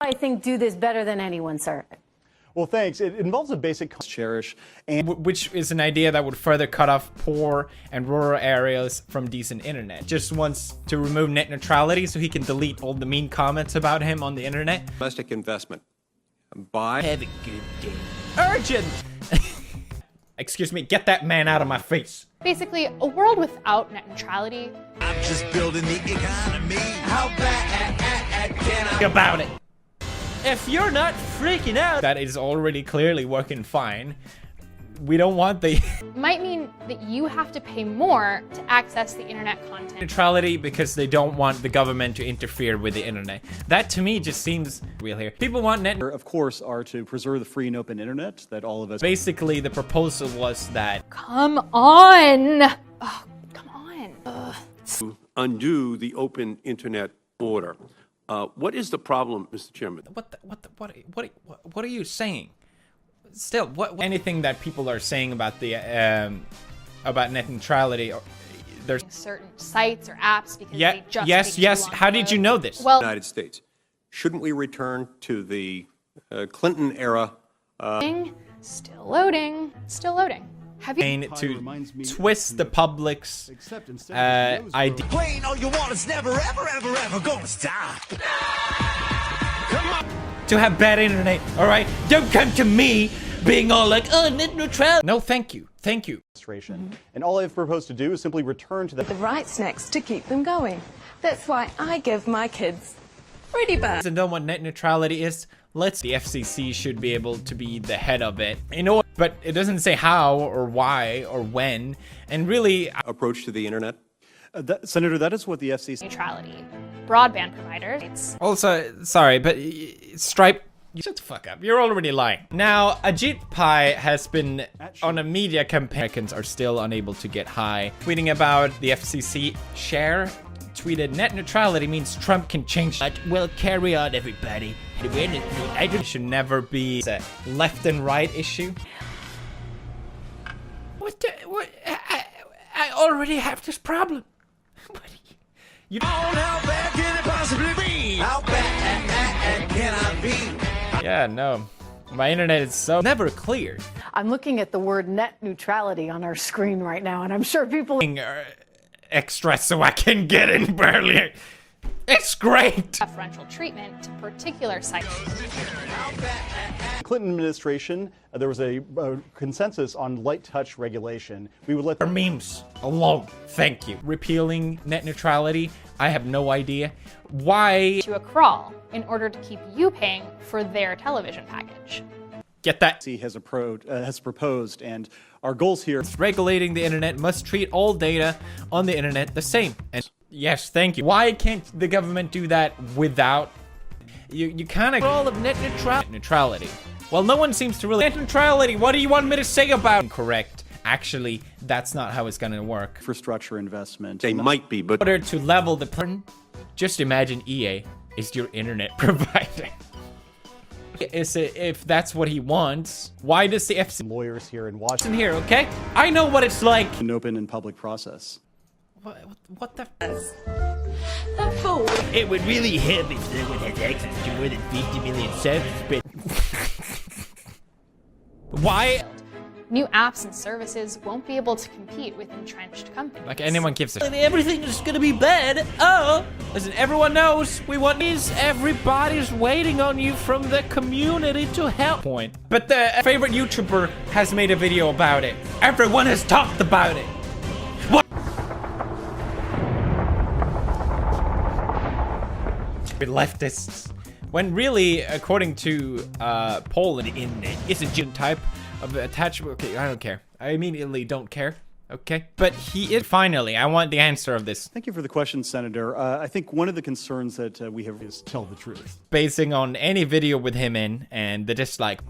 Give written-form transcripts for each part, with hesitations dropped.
I think do this better than anyone, sir. Well, thanks. It involves a basic cherish, and which is an idea that would further cut off poor and rural areas from decent internet. Just wants to remove net neutrality so he can delete all the mean comments about him on the internet. Domestic investment. Buy. Have a good day. Urgent! Excuse me, get that man out of my face. Basically, a world without net neutrality. I'm just building the economy. How bad can I About it. If you're not freaking out, that is already clearly working fine. We don't want the Might mean that you have to pay more to access the internet content. neutrality because they don't want the government to interfere with the internet. That to me just seems real here. People want net. of course, are to preserve the free and open internet that all of us. Basically, the proposal was that Come on! Oh, come on. Ugh. Undo the open internet order. What is the problem, Mr. Chairman? what are you saying? Still, what anything that people are saying about the about net neutrality? There's Certain sites or apps because yeah, they just yes, take too yes. long How to did load. you know this? Well, United States. Shouldn't we return to the Clinton era? still loading, still loading. Have you? To twist the public's idea. Playing all you want is never, ever, ever, ever gonna stop. Come on. To have bad internet, all right? Don't come to me being all like, oh, net neutrality. No, thank you, thank you. And all I've proposed to do is simply return to the right snacks to keep them going. That's why I give my kids pretty bad. And know what net neutrality is? The FCC should be able to be the head of it. You know, but it doesn't say how or why or when. And really, Approach to the internet? Senator, that is what the FCC. Neutrality. Broadband providers. also, sorry, but Stripe, shut the fuck up. You're already lying. Now, Ajit Pai has been on a media campaign. Americans are still unable to get high. Tweeting about the FCC, Cher tweeted, net neutrality means Trump can change that. Well, carry on, everybody. It should never be a left and right issue. What? I already have this problem. You How bad can it possibly be? How bad can I be? Yeah, no. My internet is so never clear. I'm looking at the word net neutrality on our screen right now, and I'm sure people. Extra so I can get in barely. It's great. Preferential treatment to particular sites. Clinton administration, there was a consensus on light touch regulation. We would let For memes alone, thank you. Repealing net neutrality, I have no idea. Why? To a crawl in order to keep you paying for their television package. Get that. has proposed, and our goals here. Regulating the internet must treat all data on the internet the same. And yes, thank you. Why can't the government do that without? You kind of all of net neutrality. Well, no one seems to really. Net neutrality. What do you want me to say about? Correct. Actually, that's not how it's gonna work. Infrastructure investment. They might be, but In order to level the playing, just imagine EA is your internet provider. If that's what he wants, why does the FC Lawyers here in Washington. here? Okay, I know what it's like. An open and public process. What the? The fool. It would really help if someone has access to more than 50 million services, but why? New apps and services won't be able to compete with entrenched companies. Like anyone gives a everything is gonna be bad. Oh, listen, everyone knows we want these. Everybody's waiting on you from the community to help. Point. But the favorite YouTuber has made a video about it. Everyone has talked about it. What? Leftists. When really, according to Poland, it's a gym type of attachment. Okay, I don't care. I immediately don't care. Okay, but he is finally. I want the answer of this. Thank you for the question, Senator. I think one of the concerns that we have is tell the truth. Basing on any video with him in and the dislike,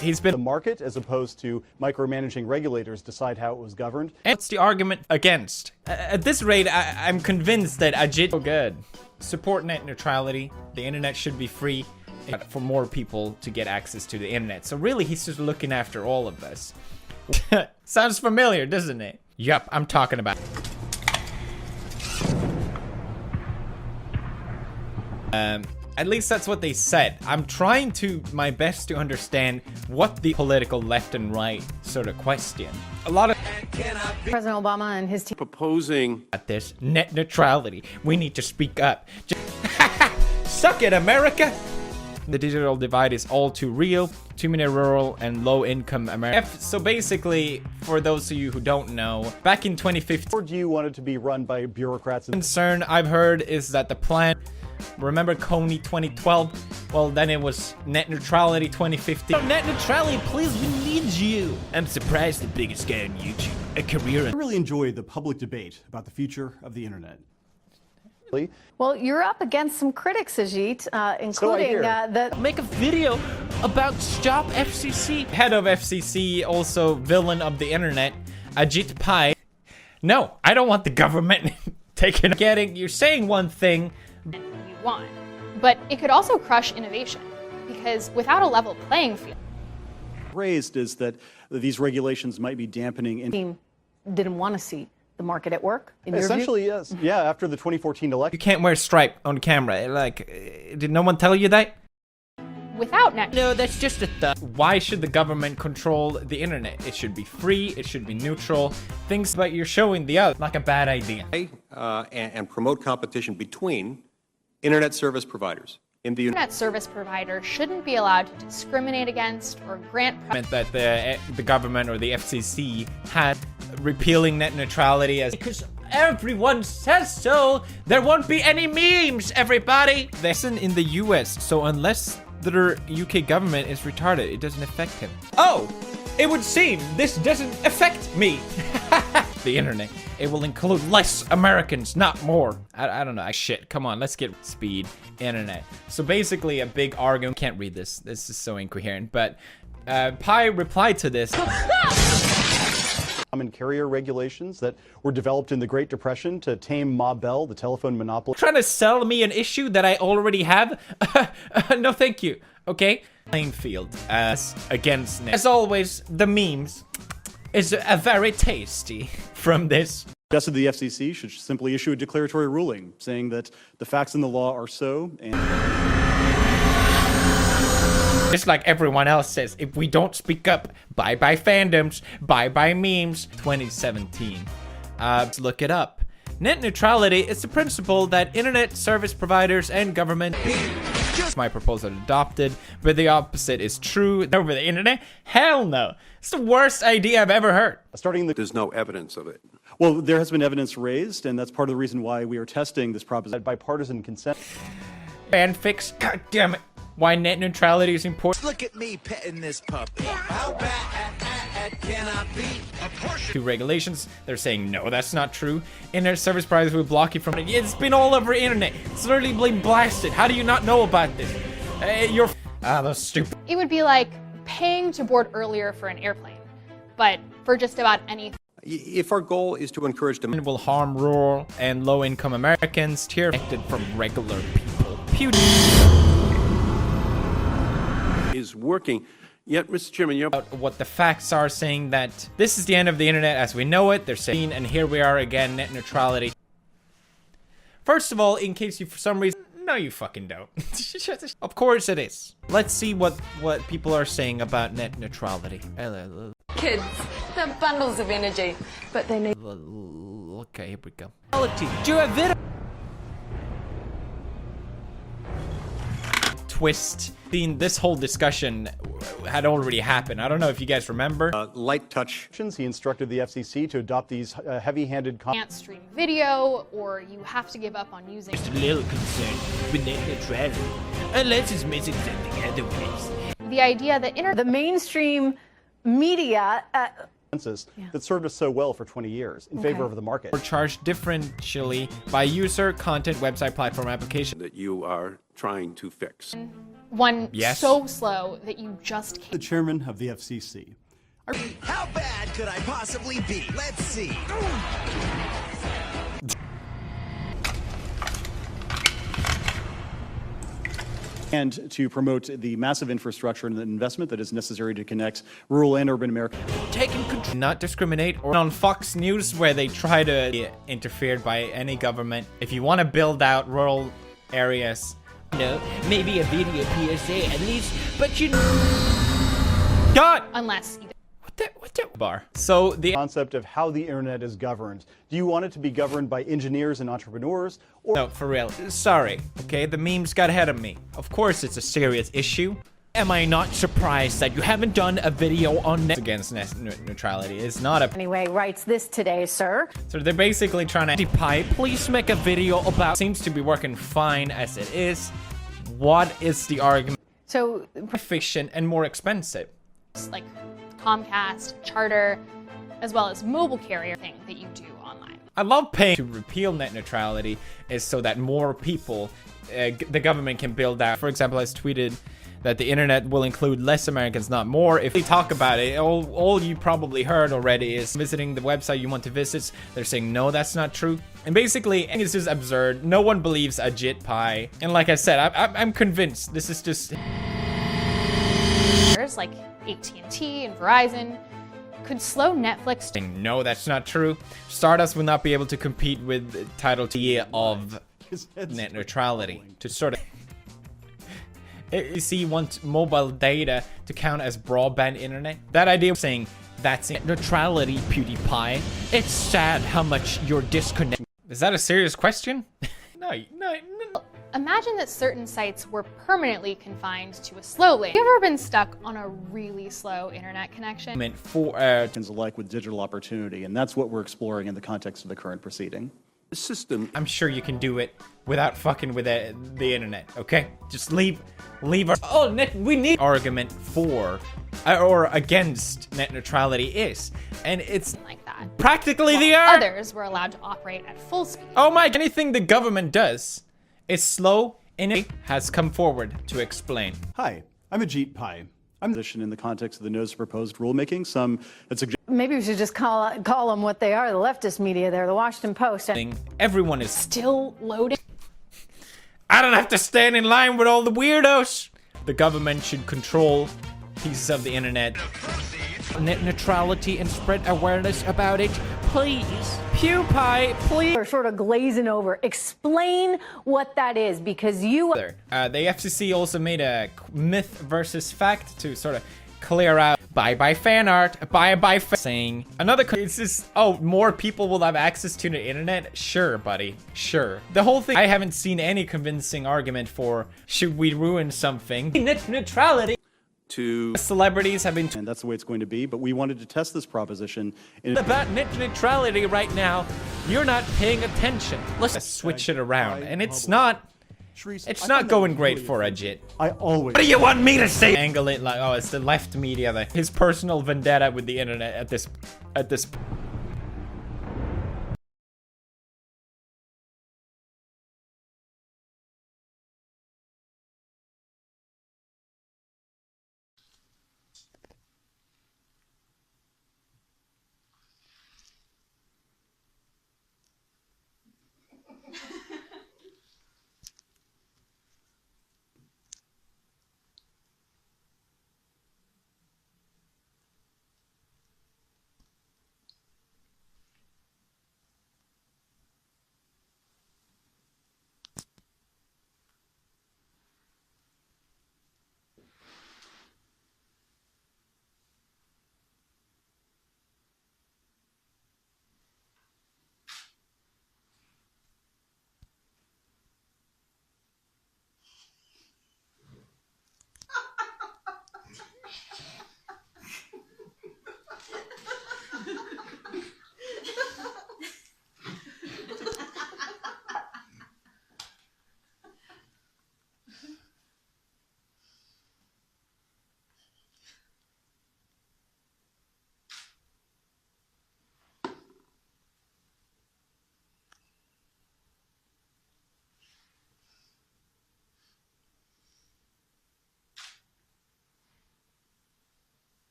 he's The been. market, as opposed to micromanaging regulators, decide how it was governed. And what's the argument against? At this rate, I'm convinced that Ajit. Oh, good. Support net neutrality. The internet should be free for more people to get access to the internet. So really, he's just looking after all of us. Sounds familiar, doesn't it? Yup, I'm talking about. At least that's what they said. I'm trying to my best to understand what the political left and right sort of question. A lot of President Obama and his team Proposing at this net neutrality. We need to speak up. Suck it, America! The digital divide is all too real. Too many rural and low-income Americans. So basically, for those of you who don't know, back in 2015, Or do you want it to be run by bureaucrats? concern I've heard is that the plan, remember Coney 2012? Well, then it was net neutrality 2015. Oh, net neutrality, please, we need you. I'm surprised the biggest guy on YouTube, a career I really enjoy the public debate about the future of the internet. Well, you're up against some critics, Ajit, including hear. the make a video about stop FCC. Head of FCC, also villain of the internet, Ajit Pai. No, I don't want the government taking. You're saying one thing. You want. But it could also crush innovation, because without a level playing field, Raised is that these regulations might be dampening team didn't want to see the market at work. In your view? Essentially, yes. Yeah, after the 2014 election. You can't wear Stripe on camera. Like, did no one tell you that? without net. No, that's just a thought. Why should the government control the internet? It should be free, it should be neutral. Things but you're showing the other, like a bad idea. And promote competition between internet service providers in the Internet service provider shouldn't be allowed to discriminate against or grant That the government or the FCC had repealing net neutrality as because everyone says so. There won't be any memes, everybody. This isn't in the US, so unless the UK government is retarded, it doesn't affect him. Oh, it would seem this doesn't affect me. The internet. It will include less Americans, not more. I don't know. Shit, come on, let's get speed. Internet. So basically a big argument. Can't read this. This is so incoherent. But Pi replied to this. Common carrier regulations that were developed in the Great Depression to tame Ma Bell, the telephone monopoly. Trying to sell me an issue that I already have? No, thank you. Okay? Playing field as against net. As always, the memes is very tasty from this. Suggested the FCC should simply issue a declaratory ruling saying that the facts in the law are so, and Just like everyone else says, if we don't speak up, bye-bye fandoms, bye-bye memes. 2017. Let's look it up. Net neutrality is the principle that internet service providers and government. My proposal adopted, but the opposite is true. Over the internet? Hell no. It's the worst idea I've ever heard. There's no evidence of it. well, there has been evidence raised, and that's part of the reason why we are testing this proposition. Bipartisan consent. Fanfics? God damn it. Why net neutrality is important. Look at me petting this puppy. How bad can I be? To regulations, they're saying no, that's not true. Internet service providers will block you from it. It's been all over internet. It's literally been blasted. How do you not know about this? You're that's stupid. It would be like paying to board earlier for an airplane, but for just about anything. If our goal is to encourage demand, Will harm rural and low-income Americans, connected from regular people. is working. Yet, Mr. Chairman, you're What the facts are, saying that this is the end of the internet as we know it. They're saying, and here we are again, net neutrality. First of all, in case you for some reason, no, you fucking don't. Of course it is. Let's see what people are saying about net neutrality. Kids, they're bundles of energy, but they need. Okay, here we go. Do a video. Twist. This whole discussion had already happened. I don't know if you guys remember. light touch. He instructed the FCC to adopt these heavy-handed. Can't stream video, or you have to give up on using. A little concerned with net neutrality, unless it's missing something otherwise. The idea that The mainstream media. That served us so well for 20 years in favor of the market. Or charged differentially by user, content, website, platform, application. That you are trying to fix. one Yes. so slow that you just the can't. chairman of the FCC. How bad could I possibly be? Let's see. And to promote the massive infrastructure and the investment that is necessary to connect rural and urban America. Taking control. Not discriminate. Or on Fox News where they try to be interfered by any government. If you want to build out rural areas, No, maybe a video PSA at least, but you... God! unless you What the bar? So the concept of how the internet is governed. Do you want it to be governed by engineers and entrepreneurs, or No, for real. Sorry, okay? The memes got ahead of me. Of course it's a serious issue. Am I not surprised that you haven't done a video on net against net neutrality? It's not a... Anyway, writes this today, sir. So they're basically trying to... neTyro, please make a video about... Seems to be working fine as it is. What is the argument? So, Efficient and more expensive. like Comcast, Charter, as well as mobile carrier thing that you do online. I love paying to repeal net neutrality is so that more people, the government can build out. For example, I tweeted that the internet will include less Americans, not more. If we talk about it, all you probably heard already is visiting the website you want to visit. They're saying, no, that's not true. And basically, it's just absurd. No one believes Ajit Pai. And like I said, I'm convinced this is just... Like AT&T and Verizon could slow Netflix down. No, that's not true. Stardust will not be able to compete with Title T of net neutrality. To sort of... AEC wants mobile data to count as broadband internet. That idea of saying that's net neutrality, PewDiePie. It's sad how much you're disconnected. Is that a serious question? No. Imagine that certain sites were permanently confined to a slow lane. Have you ever been stuck on a really slow internet connection? Meant for alike with digital opportunity, and that's what we're exploring in the context of the current proceeding. The system I'm sure you can do it without fucking with the internet, okay? Just leave our we need argument for or against net neutrality is, and it's Like that. practically the While earth. others were allowed to operate at full speed. Oh my, anything the government does is slow, and it has come forward to explain. Hi, I'm Ajit Pai. I'm in the context of the notice of proposed rulemaking. Some that suggest maybe we should just call them what they are, the leftist media there, the Washington Post. Everyone is Still loading. I don't have to stand in line with all the weirdos. The government should control pieces of the internet. Net neutrality and spread awareness about it, please. PewDiePie, please. We're sort of glazing over. Explain what that is, because you... The FCC also made a myth versus fact to sort of clear out bye fan art, bye saying another. It's just, oh, more people will have access to the internet. Sure, buddy, sure. The whole thing. I haven't seen any convincing argument for should we ruin something. Net neutrality. to Celebrities have been and that's the way it's going to be, but we wanted to test this proposition in about net neutrality right now. You're not paying attention. Let's switch it around, and it's not. It's not going great for Ajit. I always What do you want me to say? Angle it like, oh, it's the left media, his personal vendetta with the internet at this